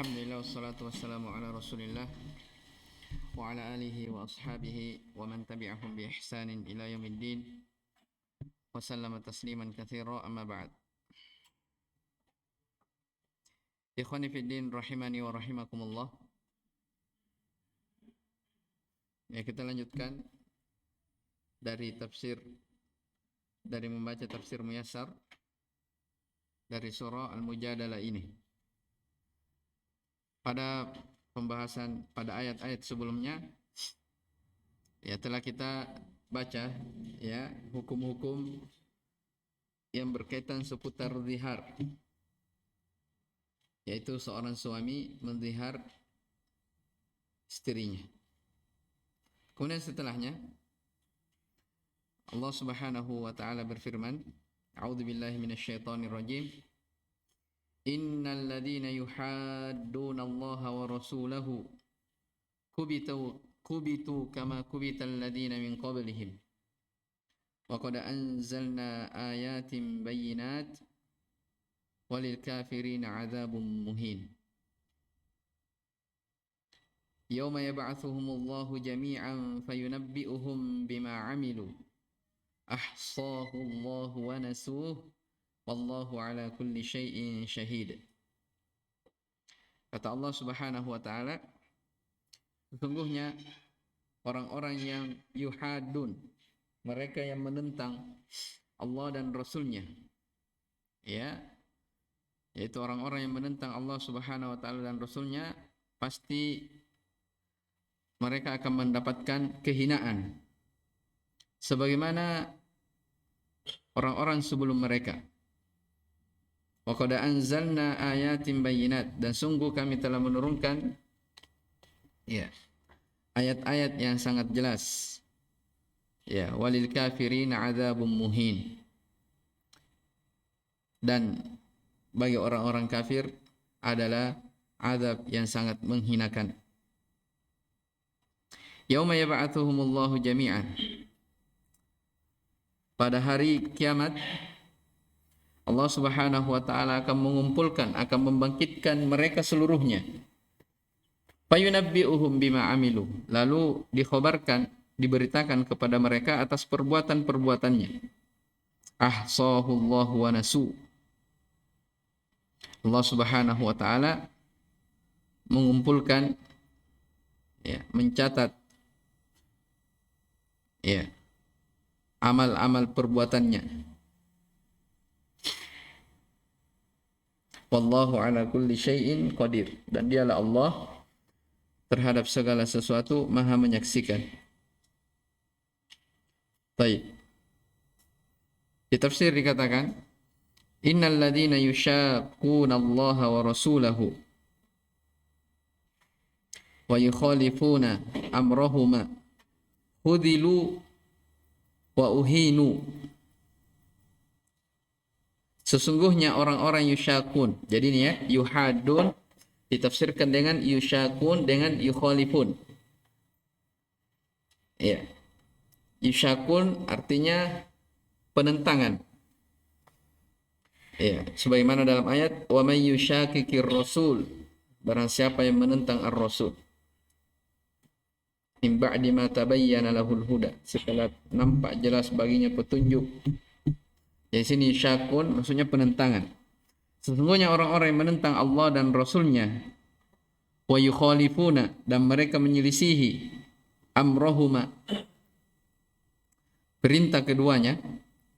Alhamdulillah wassalatu wassalamu ala Rasulillah wa ala alihi wa ashabihi wa man tabi'ahum bi ihsanin ila yaumiddin wa sallama tasliman katsira amma ba'd. Ikhwani fid din rahimani wa rahimakumullah. Ya, kita lanjutkan dari membaca tafsir Muyassar dari surah Al-Mujadalah ini. Pada pembahasan pada ayat-ayat sebelumnya ya telah kita baca ya hukum-hukum yang berkaitan seputar zihar, yaitu seorang suami menzihar istrinya. Kemudian setelahnya Allah Subhanahu wa taala berfirman, A'udzubillahi minasyaitonirrajim. Innal ladzina yuhadduna Allah wa rasulahu kubitu kama kubital ladzina min qablihim wa qad anzalna ayatin bayyinat walil kafirina 'adzabun muhin. Yauma yab'atsuhumullahu jami'an fayunabbi'uhum bima 'amilu ahsahu Allah wa nasuhu wallahu ala kulli syai'in syahid. Kata Allah Subhanahu wa taala, sesungguhnya orang-orang yang yuhadun, mereka yang menentang Allah dan Rasulnya, ya, yaitu orang-orang yang menentang Allah Subhanahu wa taala dan Rasulnya, pasti mereka akan mendapatkan kehinaan sebagaimana orang-orang sebelum mereka. Wa qad anzalna ayatin bayyinat, dan sungguh kami telah menurunkan ya ayat-ayat yang sangat jelas. Ya, walil kafirina 'adzabun muhin, dan bagi orang-orang kafir adalah azab yang sangat menghinakan. Yauma yab'atsuhumullahu jami'an, pada hari kiamat Allah Subhanahu wa taala akan mengumpulkan, akan membangkitkan mereka seluruhnya. Fayunabbi'uhum bima amilu, lalu dikhabarkan, diberitakan kepada mereka atas perbuatan-perbuatannya. Ahsahullahu wa nasu. Allah Subhanahu wa taala mengumpulkan, ya, mencatat ya amal-amal perbuatannya. Wallahu ala kulli syai'in qadir, dan dialah Allah terhadap segala sesuatu maha menyaksikan. Baik. Di tafsir dikatakan, innal ladzina yushaqquna Allah wa rasulahu wa yukhalifuna amrahuma hudilu wa uhinu. Sesungguhnya orang-orang yusyakun. Jadi ini ya, yuhadun ditafsirkan dengan yusyakun dengan yukhalifun. Ya. Yusyakun artinya penentangan. Ya, sebagaimana dalam ayat wa may yusyakikir rasul, barang siapa yang menentang ar-rasul min ba'di ma tabayyana lahul huda, setelah nampak jelas baginya petunjuk. Di sini syakun maksudnya penentangan. Sesungguhnya orang-orang yang menentang Allah dan Rasulnya, wa yukhalifuna, dan mereka menyelisihi amrohuma, perintah keduanya.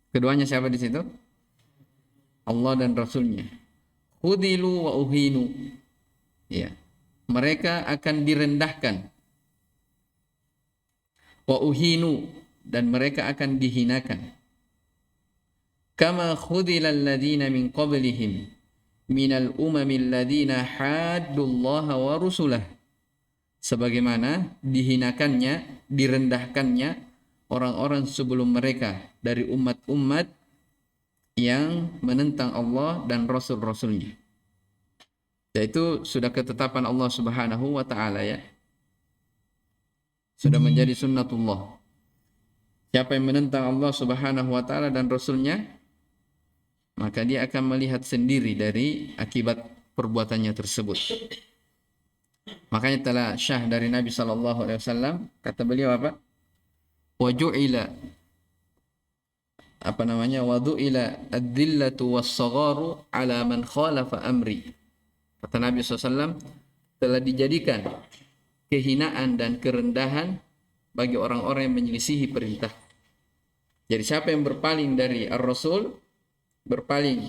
Keduanya siapa di situ? Allah dan Rasulnya. Hudilu wa uhinu. Ya, mereka akan direndahkan. Wa uhinu, dan mereka akan dihinakan. Kama khudilal ladzina min qablihim minal umamil ladzina haddullaha wa rusulah, sebagaimana dihinakannya, direndahkannya orang-orang sebelum mereka dari umat-umat yang menentang Allah dan rasul-rasulnya. Yaitu sudah ketetapan Allah Subhanahu wa taala, ya, sudah menjadi sunnatullah. Siapa yang menentang Allah Subhanahu wa taala dan rasulnya, maka dia akan melihat sendiri dari akibat perbuatannya tersebut. Makanya telah syah dari Nabi sallallahu alaihi wasallam, kata beliau apa? Wa ju'ila, apa namanya? Wa du'ila ad-dillatu was-sagharu ala man khalafa amri. Kata Nabi SAW, telah dijadikan kehinaan dan kerendahan bagi orang-orang yang menyelisihi perintah. Jadi siapa yang berpaling dari Ar-Rasul, berpaling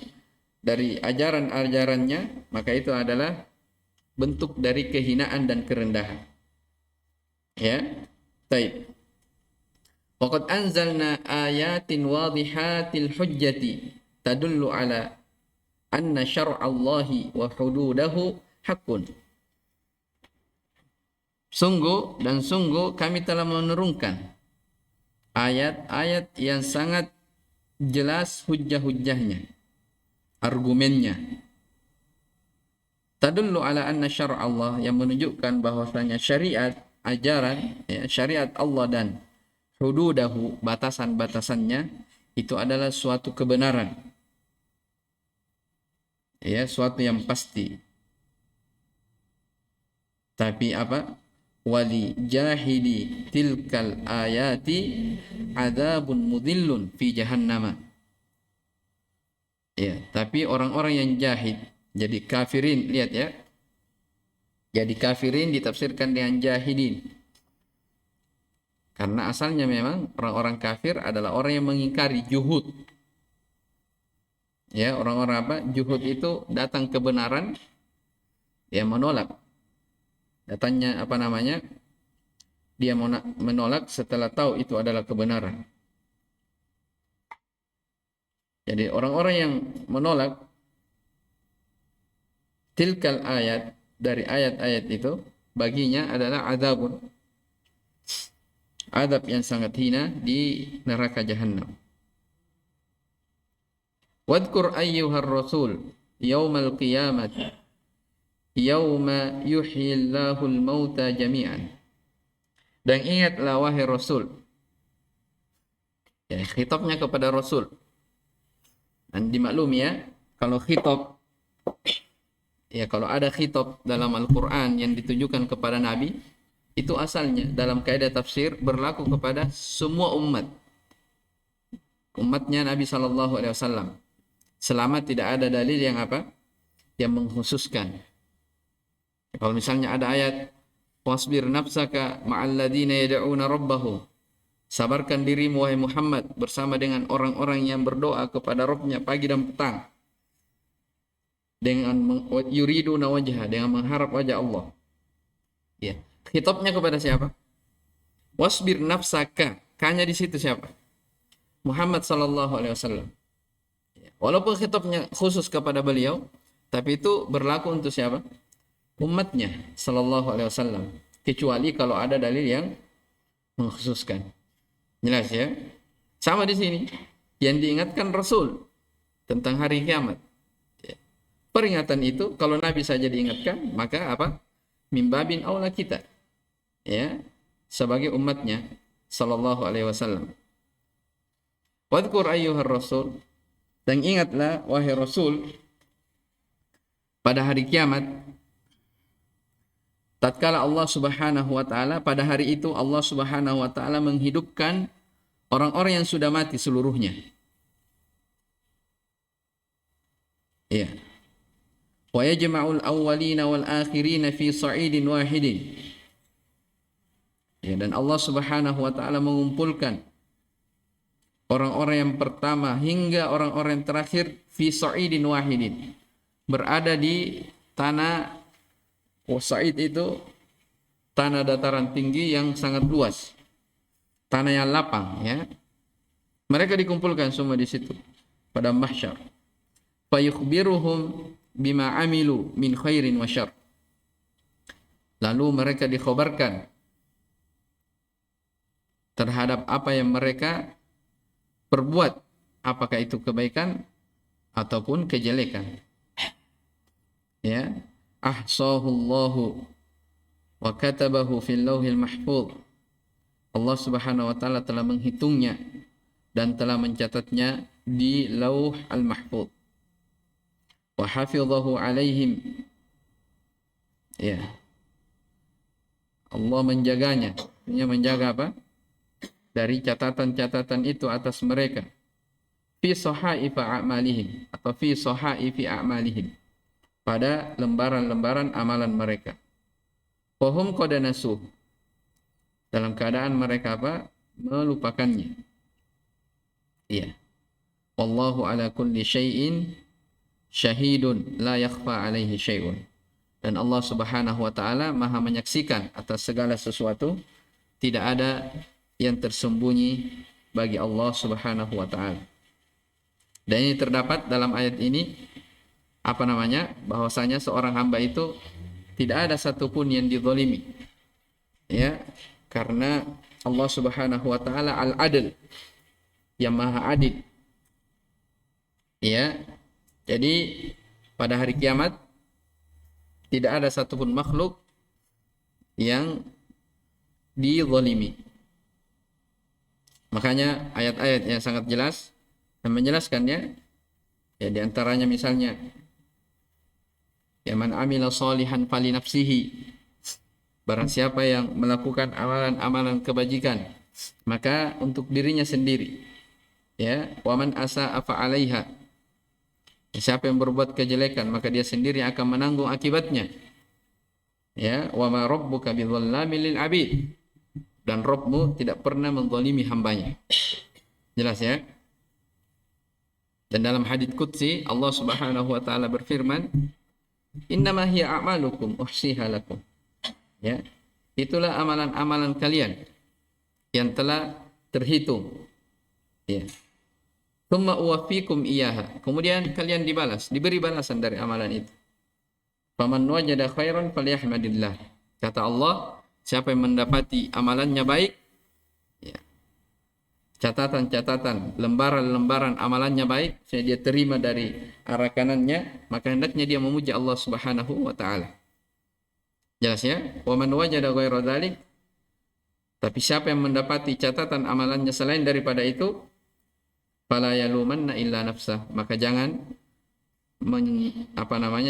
dari ajaran-ajarannya, maka itu adalah bentuk dari kehinaan dan kerendahan. Ya, baik. Waqad anzalna ayatin wadihatil hujjati tadullu ala anna syar'allahi wa hududahu haqqun. Sungguh dan sungguh kami telah menurunkan ayat-ayat yang sangat jelas hujjah-hujjahnya, argumennya. Tadullu ala anna syar'allah, yang menunjukkan bahwasanya syariat, ajaran, ya, syariat Allah dan hududahu, batasan-batasannya, itu adalah suatu kebenaran. Ya, suatu yang pasti. Tapi apa? Wali jahili tilkal ayati adzabun mudhillun fi jahannama. Ya, tapi orang-orang yang jahid, jadi kafirin, lihat ya. Jadi kafirin ditafsirkan dengan jahilin. Karena asalnya memang orang-orang kafir adalah orang yang mengingkari juhud. Ya, orang-orang apa? Juhud itu datang kebenaran, ya menolak. Datangnya apa namanya? Dia menolak setelah tahu itu adalah kebenaran. Jadi orang-orang yang menolak tilkal ayat, dari ayat-ayat itu, baginya adalah azabun, azab yang sangat hina di neraka jahanam. Wadkur ayyuhar rasul yaumal qiyamati yauma yuhyillahu al-mauta jami'an. Dan ingatlah wahai Rasul. Ya, khitabnya kepada Rasul. Dan dimaklumi ya, kalau khitab, ya kalau ada khitab dalam Al-Quran yang ditujukan kepada Nabi, itu asalnya dalam kaidah tafsir berlaku kepada semua umat. Umatnya Nabi SAW. Selama tidak ada dalil yang apa? Yang mengkhususkan. Kalau misalnya ada ayat wasbir nafsaka ma'al ladina yad'una rabbahum, sabarkan dirimu wahai Muhammad bersama dengan orang-orang yang berdoa kepada Rabbnya pagi dan petang, dengan yuriduna wajha, dengan mengharap wajah Allah. Ya, khitabnya kepada siapa? Wasbir nafsaka, kanya di situ siapa? Muhammad sallallahu alaihi wasallam. Walaupun khitabnya khusus kepada beliau, tapi itu berlaku untuk siapa? Umatnya sallallahu alaihi wasallam, kecuali kalau ada dalil yang mengkhususkan. Jelas ya? Sama di sini yang diingatkan Rasul tentang hari kiamat. Peringatan itu kalau Nabi saja diingatkan, maka apa? Mimbabin aula kita. Ya, sebagai umatnya sallallahu alaihi wasallam. Wadhkur ayyuhar rasul, dan ingatlah wahai Rasul pada hari kiamat. Tatkala Allah Subhanahu wa taala, pada hari itu Allah Subhanahu wa taala menghidupkan orang-orang yang sudah mati seluruhnya. Ya. Wa yajma'ul awwalina wal akhirina fi sa'idin wahidin. Ya, dan Allah Subhanahu wa taala mengumpulkan orang-orang yang pertama hingga orang-orang yang terakhir fi sa'idin wahidin. Berada di tanah Sa'id itu tanah dataran tinggi yang sangat luas, tanah yang lapang ya. Mereka dikumpulkan semua di situ pada mahsyar. Fa yukhbiruhum bima amilu min khairin wa syarr. Lalu mereka dikhabarkan terhadap apa yang mereka perbuat, apakah itu kebaikan ataupun kejelekan. Ya. Ahsahullahu wa katabahu fil lauhil mahfuz. Allah Subhanahu wa taala telah menghitungnya dan telah mencatatnya di lauh al-mahfuz. Wa hafizahu alaihim. Ya. Allah menjaganya. Artinya menjaga apa? Dari catatan-catatan itu atas mereka. Fi sahaifi a'malihim atau fi sahaifi a'malihim. Pada lembaran-lembaran amalan mereka. Fahum qad nasuh. Dalam keadaan mereka apa? Melupakannya. Iya. Wallahu ala kulli syai'in syahidun la yakhfa alaihi syai'un. Dan Allah Subhanahu wa taala Maha menyaksikan atas segala sesuatu, tidak ada yang tersembunyi bagi Allah Subhanahu wa taala. Dan ini terdapat dalam ayat ini bahwasanya seorang hamba itu tidak ada satupun yang dizalimi. Ya, karena Allah Subhanahu wa taala Al-Adl, yang Maha Adil. Ya. Jadi pada hari kiamat tidak ada satupun makhluk yang dizalimi. Makanya ayat-ayat yang sangat jelas dan menjelaskannya, ya di antaranya misalnya, ya man amila sholihan fali nafsihi, barang siapa yang melakukan amalan-amalan kebajikan maka untuk dirinya sendiri. Ya, wa man asaa fa 'alaiha, siapa yang berbuat kejelekan maka dia sendiri akan menanggung akibatnya. Ya, wa ma rabbuka bidzallamil lil 'abid, dan Rabbmu tidak pernah menzalimi hambanya. Jelas ya? Dan dalam hadits qudsi Allah Subhanahu wa taala berfirman, "Innama hiya a'malukum uhsiha lakum." Ya, itulah amalan-amalan kalian yang telah terhitung. Ya. Tsumma uwaffikum iyyaha. Kemudian kalian diberi balasan dari amalan itu. Faman wajada khairan falyahmadillah. Kata Allah, siapa yang mendapati amalannya baik, ya, catatan-catatan, lembaran-lembaran amalannya baik, dia terima dari arah kanannya, maka hendaknya dia memuji Allah Subhanahu wa taala. Jelas ya? Wa man wajada ghaira dzalik, tapi siapa yang mendapati catatan amalannya selain daripada itu, fala yalumanna illa nafsah, maka jangan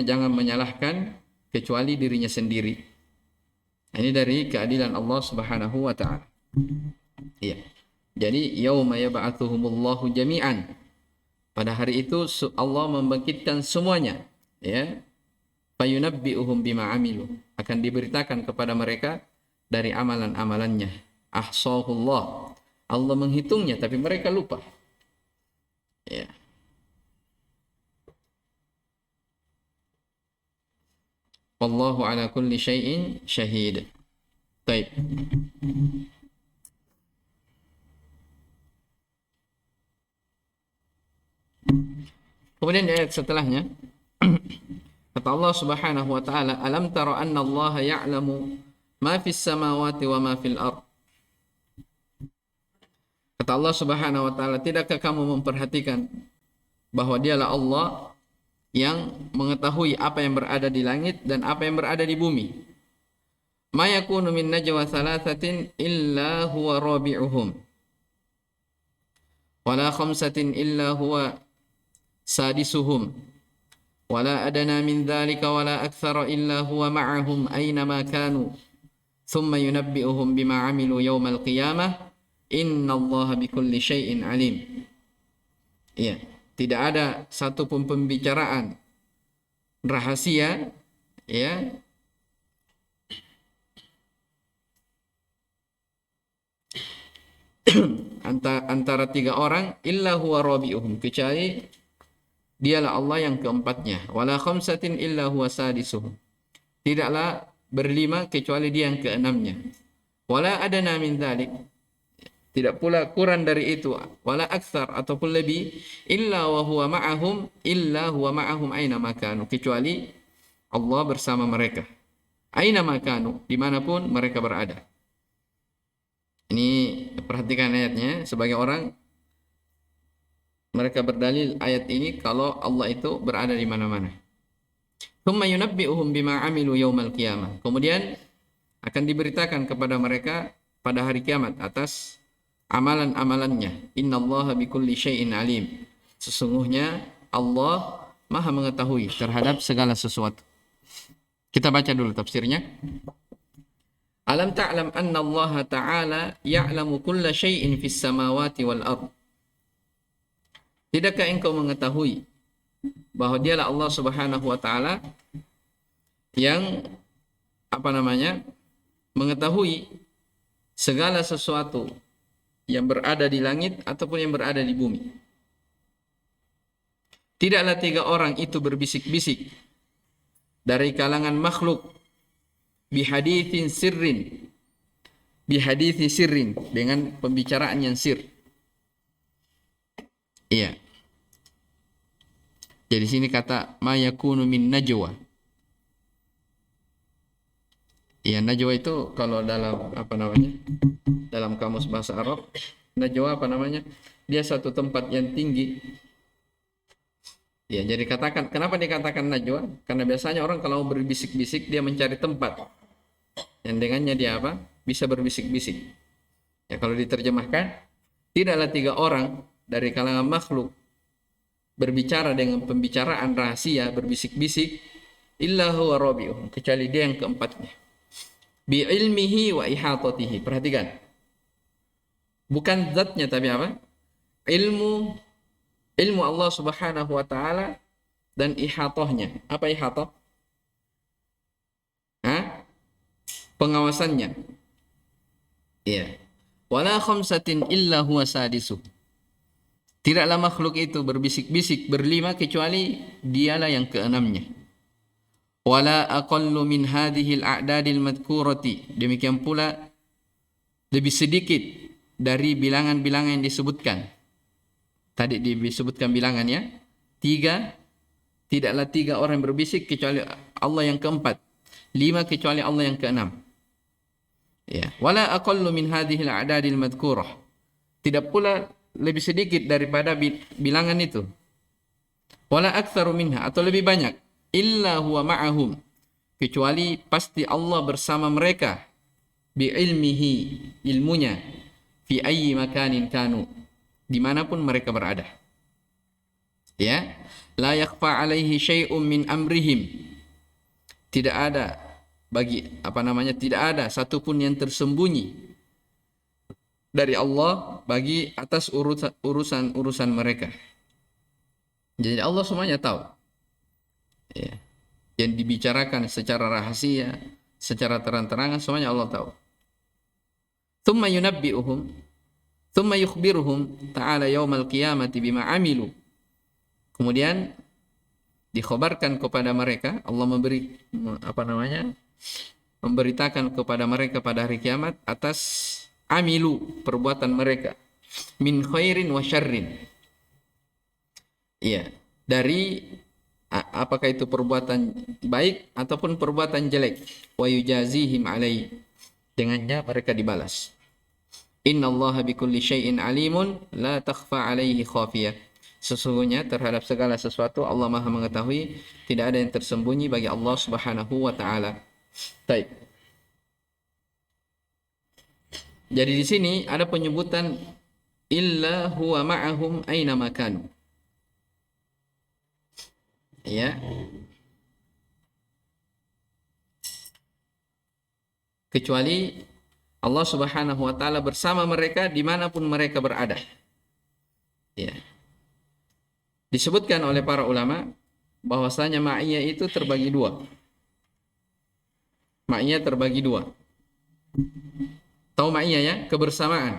jangan menyalahkan kecuali dirinya sendiri. Ini dari keadilan Allah Subhanahu wa taala. Iya. Jadi yauma yab'atsuhumullahu jami'an. Pada hari itu Allah membangkitkan semuanya, ya. Fayunabbi'uhum bima 'amilu. Akan diberitakan kepada mereka dari amalan-amalannya. Ahsahullah. Allah menghitungnya tapi mereka lupa. Ya. Wallahu ala kulli syai'in syahid. Baik. Kemudian ayat setelahnya kata Allah Subhanahu wa taala, alam tara anna Allah ya'lamu ma fis samawati wa ma fil ard. Kata Allah Subhanahu wa taala, tidakkah kamu memperhatikan bahwa dialah Allah yang mengetahui apa yang berada di langit dan apa yang berada di bumi. Ma yakunu min najwa thalathatin illa huwa rabi'uhum wala khamsatin illa huwa sadisuhum wala adana min dhalika wala akthara illa huwa ma'ahum aynama kanu thumma yunabbi'uhum bima 'amilu yawmal qiyamah innallaha bikulli syai'in alim. Iya, tidak ada satu pun pembicaraan rahasia, ya, antara tiga orang illa huwa rabi'uhum, kecuali dialah Allah yang keempatnya. Wala khamsatin illa huwa sadisuhum, tidaklah berlima kecuali dia yang keenamnya. Wala adana min dzalik, tidak pula kurang dari itu. Wala aktsar, ataupun lebih, illa huwa ma'ahum aina makanu, kecuali Allah bersama mereka. Aina makanu, dimanapun mereka berada. Ini perhatikan ayatnya. Sebagai orang, mereka berdalil ayat ini kalau Allah itu berada di mana-mana. Tsumma yunabbi'uhum bima 'amilu yaumal qiyamah. Kemudian akan diberitakan kepada mereka pada hari kiamat atas amalan-amalannya. Innallaha bikulli syai'in alim. Sesungguhnya Allah Maha mengetahui terhadap segala sesuatu. Kita baca dulu tafsirnya. Alam ta'lam anna Allah Ta'ala ya'lamu kulla syai'in fis samawati wal ard. Tidakkah engkau mengetahui bahwa dialah Allah Subhanahu wa taala yang mengetahui segala sesuatu yang berada di langit ataupun yang berada di bumi. Tidaklah tiga orang itu berbisik-bisik dari kalangan makhluk bihadithin sirrin dengan pembicaraan yang sir. Iya. Jadi sini kata ma yakunu min najwa. Ya, najwa itu kalau dalam dalam kamus bahasa Arab, najwa dia satu tempat yang tinggi. Ya, jadi kenapa dikatakan najwa? Karena biasanya orang kalau berbisik-bisik dia mencari tempat yang dengannya dia bisa berbisik-bisik. Ya, kalau diterjemahkan, tidaklah tiga orang dari kalangan makhluk berbicara dengan pembicaraan rahasia, berbisik-bisik, illa huwa rabi'uhum, kecuali dia yang keempatnya. Bi ilmihi wa ihatatihi. Perhatikan. Bukan zatnya tapi ilmu Allah Subhanahu wa taala dan ihatahnya. Apa ihatah? Pengawasannya. Iya. Wala khamsatin illa huwa sadisu. Tidaklah makhluk itu berbisik-bisik berlima kecuali dialah yang keenamnya. Wala aqallu min hadhil a'dadil madhkurati. Demikian pula lebih sedikit dari bilangan-bilangan yang disebutkan. Tadi disebutkan bilangannya 3. Tidaklah 3 orang berbisik kecuali Allah yang keempat. 5 kecuali Allah yang keenam. Ya, wala aqallu min hadhil a'dadil madhkurah. Tidak pula lebih sedikit daripada bilangan itu. Wala aktsaru minha, atau lebih banyak. Illa huwa ma'ahum, kecuali pasti Allah bersama mereka. Bi ilmihi, ilmunya. Fi ayyi makanin kanu, dimanapun mereka berada. Ya, la yakhfa alaihi syai'un min amrihim. Tidak ada tidak ada satupun yang tersembunyi dari Allah bagi atas urusan mereka. Jadi Allah semuanya tahu. Ya. Yang dibicarakan secara rahasia, secara terang-terangan, semuanya Allah tahu. Thumma yunabbi'uhum, thumma yukhbiruhum ta'ala yaumal qiyamati bima amilu. Kemudian dikhabarkan kepada mereka, Allah memberitakan kepada mereka pada hari kiamat atas amilu, perbuatan mereka, min khairin wa syarrin. Iya, dari apakah itu perbuatan baik ataupun perbuatan jelek, wa yujazihim alai, dengannya mereka dibalas. Innallaha bikulli syai'in alimun la takhfa alaihi khafiyah. Sesungguhnya terhadap segala sesuatu Allah Maha mengetahui, tidak ada yang tersembunyi bagi Allah Subhanahu wa taala. Baik. Jadi di sini ada penyebutan illa huwa ma'ahum aina makanu. Ya. Kecuali Allah Subhanahu wa taala bersama mereka dimanapun mereka berada. Ya. Disebutkan oleh para ulama bahwasanya ma'iyah itu terbagi dua. Ma'iyah terbagi dua. Tahu ma'iyah ya? Kebersamaan.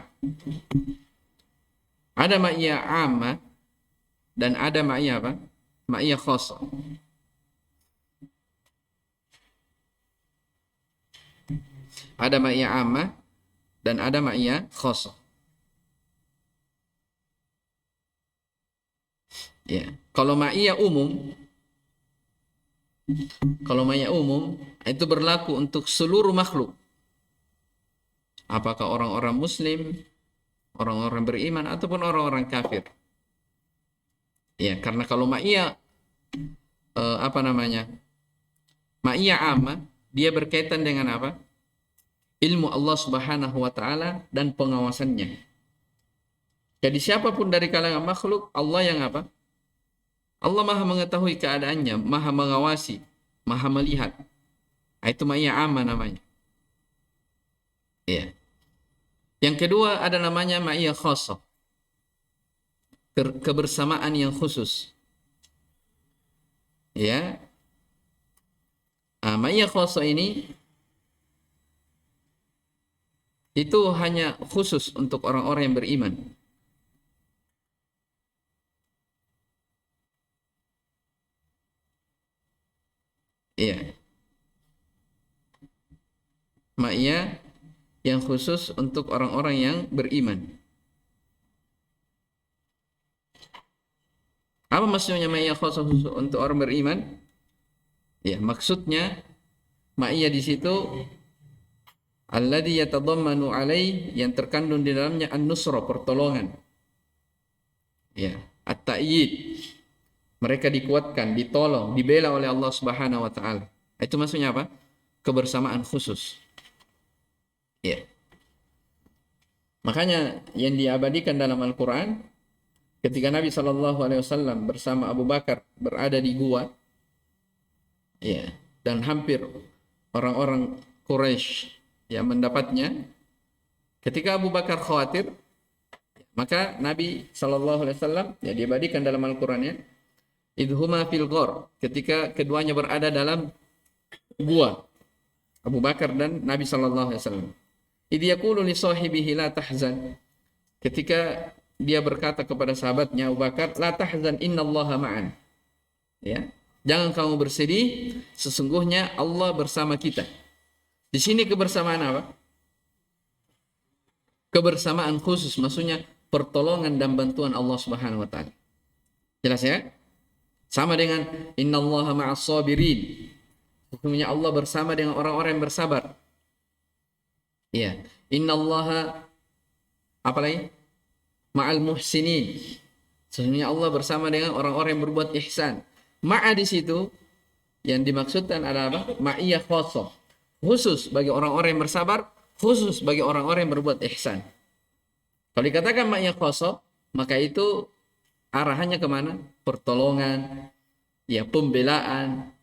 Ada ma'iyah ammah dan ada ma'iyah apa? Ma'iyah khassa. Ada ma'iyah ammah dan ada ma'iyah khassa. Ya, kalau ma'iyah umum itu berlaku untuk seluruh makhluk. Apakah orang-orang muslim, orang-orang beriman ataupun orang-orang kafir. Ya, karena kalau ma'iyah ma'iyah amma, dia berkaitan dengan apa? Ilmu Allah Subhanahu wa taala dan pengawasannya. Jadi siapapun dari kalangan makhluk, Allah yang apa? Allah Maha mengetahui keadaannya, Maha mengawasi, Maha melihat. Itu ma'iyah amma namanya. Ya. Yang kedua ada namanya ma'iyah khassah, kebersamaan yang khusus. Ya. Ma'iyah khassah ini itu hanya khusus untuk orang-orang yang beriman. Iya. Ma'iyah yang khusus untuk orang-orang yang beriman. Apa maksudnya ma'iyah khusus untuk orang beriman? Ya, maksudnya ma'iyah di situ alladzi yatadammanu alaih, yang terkandung di dalamnya an-nusra, pertolongan. Ya, at-ta'yid. Mereka dikuatkan, ditolong, dibela oleh Allah Subhanahu wa taala. Itu maksudnya apa? Kebersamaan khusus. Ya. Makanya yang diabadikan dalam Al-Qur'an ketika Nabi Shallallahu alaihi wasallam bersama Abu Bakar berada di gua, ya, dan hampir orang-orang Quraisy yang mendapatnya, ketika Abu Bakar khawatir, maka Nabi Shallallahu alaihi wasallam, ya, diabadikan dalam Al-Qur'annya, idhuma fil ghar, ketika keduanya berada dalam gua, Abu Bakar dan Nabi Shallallahu alaihi wasallam. Idh yaqulu li sahibihi la tahzan, ketika dia berkata kepada sahabatnya Abu Bakar, la tahzan innallaha ma'an. Ya, jangan kamu bersedih, sesungguhnya Allah bersama kita. Di sini kebersamaan apa? Kebersamaan khusus, maksudnya pertolongan dan bantuan Allah Subhanahu wa taala. Jelas ya? Sama dengan innallaha ma'as sabirin. Sesungguhnya Allah bersama dengan orang-orang yang bersabar. Iya. Innallaha apa lagi? Ma'al muhsinin. Sesungguhnya Allah bersama dengan orang-orang yang berbuat ihsan. Ma'a di situ yang dimaksudkan adalah apa? Ma'iyah khassah. Khusus bagi orang-orang yang bersabar, khusus bagi orang-orang yang berbuat ihsan. Kalau dikatakan ma'iyah khassah, maka itu arahannya kemana? Pertolongan, ya, pembelaan,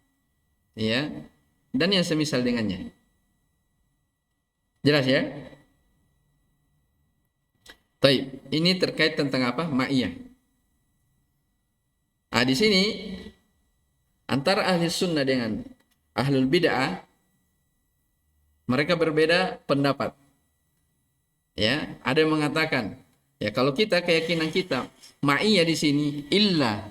ya, dan yang semisal dengannya. Jelas ya? Baik, ini terkait tentang apa? Ma'iyah. Di sini antara ahli sunnah dengan ahlul bid'ah, mereka berbeda pendapat. Ya, ada yang mengatakan, ya, kalau kita, keyakinan kita, ma'iyah di sini illa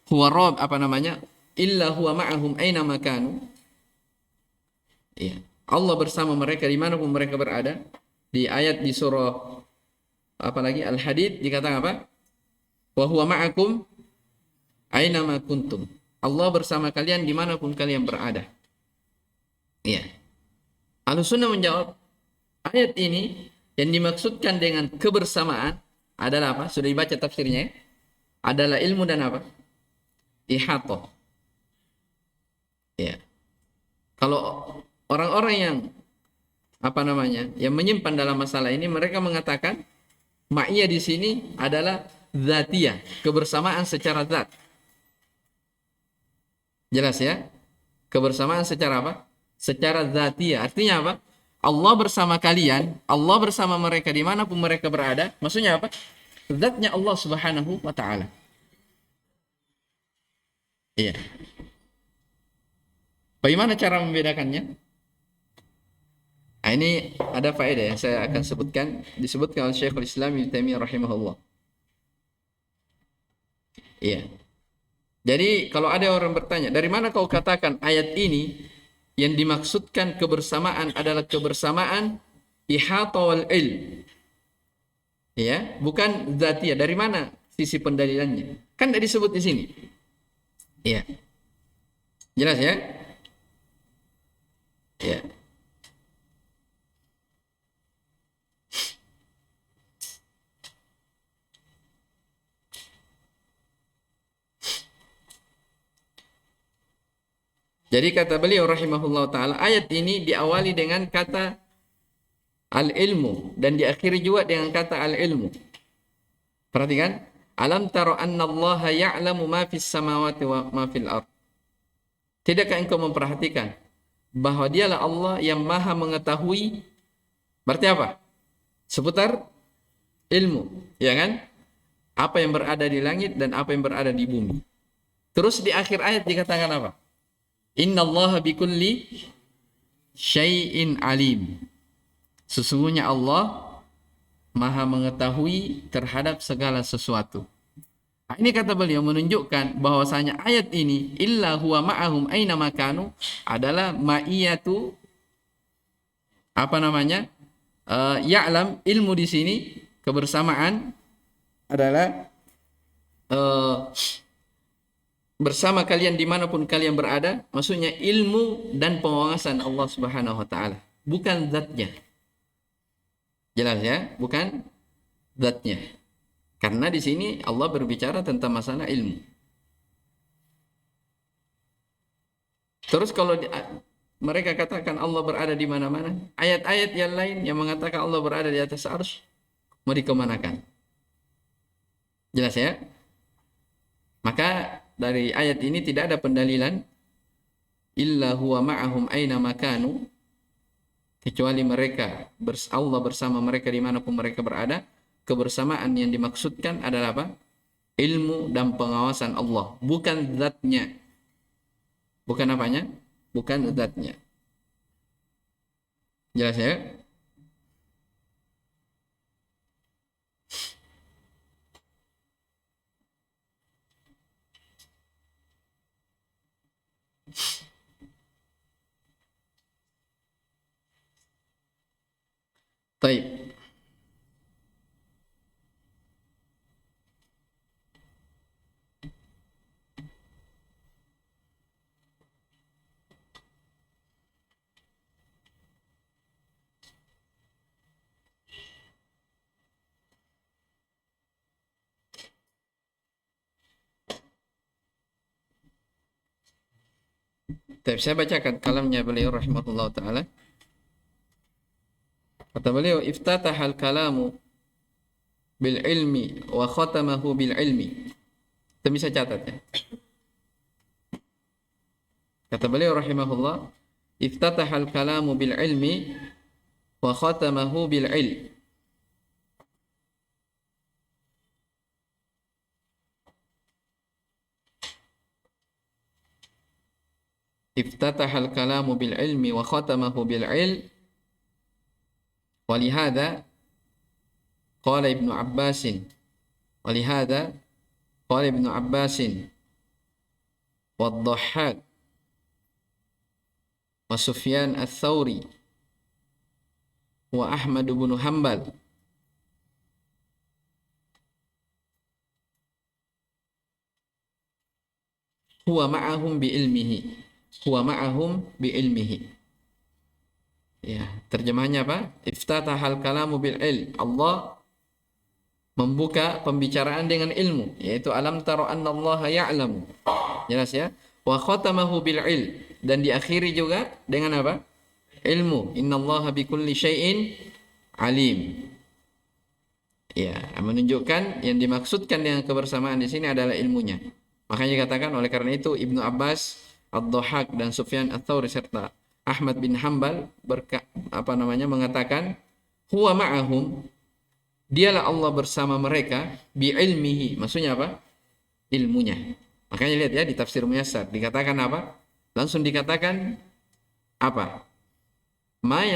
huwa rabb, apa namanya? Illa huwa ma'ahum aina makanu. Ya, Allah bersama mereka dimanapun mereka berada. Di ayat di surah apalagi Al-Hadid dikatakan apa? Wa huwa ma'akum aina ma kuntum. Allah bersama kalian dimanapun kalian berada. Iya. Ahlussunnah menjawab, ayat ini yang dimaksudkan dengan kebersamaan adalah apa? Sudah dibaca tafsirnya ya? Adalah ilmu dan apa? Ihatah. Ya. Kalau orang-orang yang apa namanya, yang menyimpan dalam masalah ini, mereka mengatakan ma'iyah di sini adalah dzatiyah, kebersamaan secara zat. Jelas ya? Kebersamaan secara apa? Secara dzatiyah. Artinya apa? Allah bersama kalian, Allah bersama mereka dimanapun mereka berada. Maksudnya apa? Zatnya Allah Subhanahu wa ta'ala. Iya. Bagaimana cara membedakannya? Ini ada faedah yang saya akan sebutkan, disebutkan oleh Syekhul Islam Ibnu Taimiyah rahimahullah. Iya. Jadi kalau ada orang bertanya, dari mana kau katakan ayat ini yang dimaksudkan kebersamaan adalah kebersamaan ihata wal ilm? Ya, bukan dzatiyah. Dari mana sisi pendalilannya? Kan tidak disebut di sini. Iya. Jelas ya? Ya. Jadi kata beliau rahimahullah ta'ala, ayat ini diawali dengan kata al-ilmu dan diakhiri juga dengan kata al-ilmu. Perhatikan, alam taro anna Allah ya'lamu ma fis samawati wa ma fil ard. Tidakkah engkau memperhatikan bahwa dialah Allah yang maha mengetahui Berarti apa? Seputar ilmu, ya kan? Apa yang berada di langit dan apa yang berada di bumi. Terus di akhir ayat dikatakan apa? Innallaha bikulli syai'in alim. Sesungguhnya Allah Maha mengetahui terhadap segala sesuatu. Nah, ini kata beliau menunjukkan bahwasanya ayat ini illa huwa ma'ahum aina makanu adalah ma'iyatu apa namanya? Ya'lam, ilmu di sini kebersamaan adalah bersama kalian dimanapun kalian berada, maksudnya ilmu dan pengawasan Allah Subhanahu Wa Taala, bukan zatnya. Jelas ya, bukan zatnya. Karena di sini Allah berbicara tentang masalah ilmu. Terus kalau mereka katakan Allah berada di mana-mana, ayat-ayat yang lain yang mengatakan Allah berada di atas arsy mau dikemanakan? Jelas ya? Maka dari ayat ini tidak ada pendalilan illa huwa ma'ahum aina makanu, kecuali mereka Allah bersama mereka dimanapun mereka berada. Kebersamaan yang dimaksudkan adalah apa? Ilmu dan pengawasan Allah, bukan zatnya. Bukan apanya? Bukan zatnya. Jelas ya? Baik. Tapi saya bacakan kalamnya beliau rahimahullah taala. Kata beliau, iftatahal kalamu bil ilmi wa khatamahu bil ilmi. Kita bisa catat ya. Kata beliau rahimahullah, iftatahal kalamu bil ilmi wa khatamahu bil ilm. Iftatahal kalamu bil ilmi wa khatamahu bil ilm. Walihada qala Ibnu Abbasin. Walihada qala Ibnu Abbasin wad-Dhahhak wa Sufyan ats-Tsauri wa Ahmad bin Hanbal huwa ma'ahum bi ilmihi. Huwa ma'ahum bi ilmihi. Ya, terjemahnya apa? Iftatahal kalamu bil ilm. Allah membuka pembicaraan dengan ilmu, yaitu alam tara annallaha ya'lamu. Jelas ya? Wa khatamahu bil ilm, dan diakhiri juga dengan apa? Ilmu. Innallaha bikulli syai'in alim. Ya, menunjukkan yang dimaksudkan dengan kebersamaan di sini adalah ilmunya. Makanya dikatakan oleh karena itu Ibnu Abbas, Ad-Dhahhak dan Sufyan ats-Tsauri serta Ahmad bin Hanbal mengatakan huwa ma'ahum, dialah Allah bersama mereka bi ilmihi. Maksudnya apa? Ilmunya. Makanya lihat ya di tafsir Muyassar dikatakan apa? Langsung dikatakan apa? Ma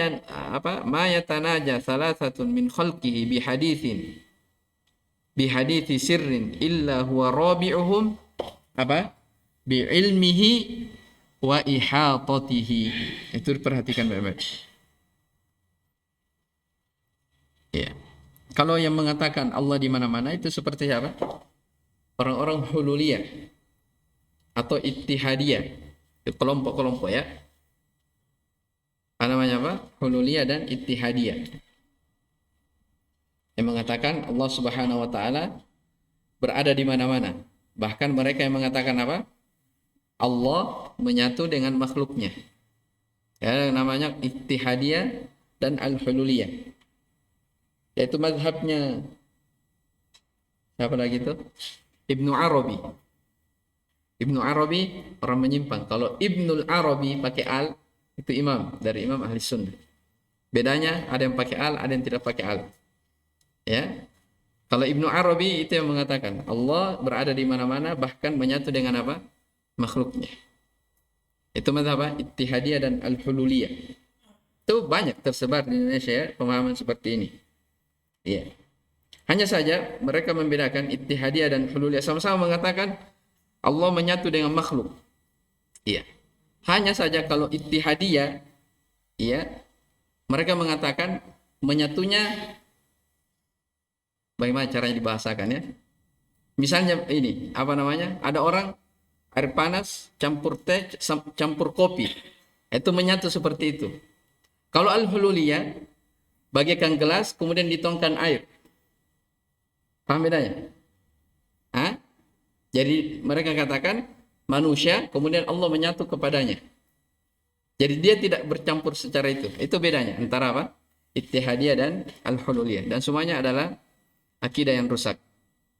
yatanaja salasatun min khalqihi bi hadithi sirrin illa huwa rabi'uhum apa? Bi ilmihi wa ihatatihi. Itu diperhatikan baik-baik. Ya. Kalau yang mengatakan Allah di mana-mana itu seperti apa? Orang-orang hululiyah atau ittihadiyah. Kelompok-kelompok ya. Apa namanya apa? Hululiyah dan ittihadiyah. Yang mengatakan Allah Subhanahu wa taala berada di mana-mana. Bahkan mereka yang mengatakan apa? Allah menyatu dengan makhluknya. Ya, namanya ittihadiyah dan al-hululiyah. Yaitu mazhabnya siapa lagi itu? Ibnu Arabi. Ibnu Arabi orang menyimpang. Kalau Ibnul Arabi pakai al, itu imam dari imam ahli sunnah. Bedanya ada yang pakai al, ada yang tidak pakai al. Ya. Kalau Ibnu Arabi itu yang mengatakan Allah berada di mana-mana bahkan menyatu dengan apa? Makhluknya. Itu mazhab apa? Ittihadiyah dan al-hululiyah. Itu banyak tersebar di Indonesia ya, pemahaman seperti ini. Iya. Hanya saja mereka membedakan ittihadiyah dan hululiyah, sama-sama mengatakan Allah menyatu dengan makhluk. Iya. Hanya saja kalau ittihadiyah, iya, mereka mengatakan menyatunya bagaimana caranya dibahasakan ya. Misalnya ini, apa namanya? Ada orang air panas campur teh campur kopi. Itu menyatu seperti itu. Kalau al-hululiyah bagaikan gelas kemudian dituangkan air. Paham bedanya? Hah? Jadi mereka katakan manusia kemudian Allah menyatu kepadanya. Jadi dia tidak bercampur secara itu. Itu bedanya antara apa? Ittihadiyah dan al-hululiyah. Dan semuanya adalah akidah yang rusak.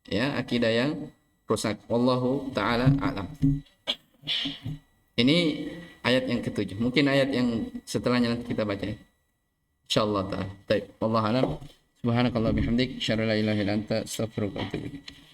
Ya, akidah yang rusak. Wallahu taala a'lam. Ini ayat yang ketujuh. Mungkin ayat yang setelahnya nanti kita baca. Insyaallah taala. Baik, wallahu a'lam. Subhanakallah bihamdik, asyhadu an la ilaha illa anta, astaghfiruka wa atubu ilaik.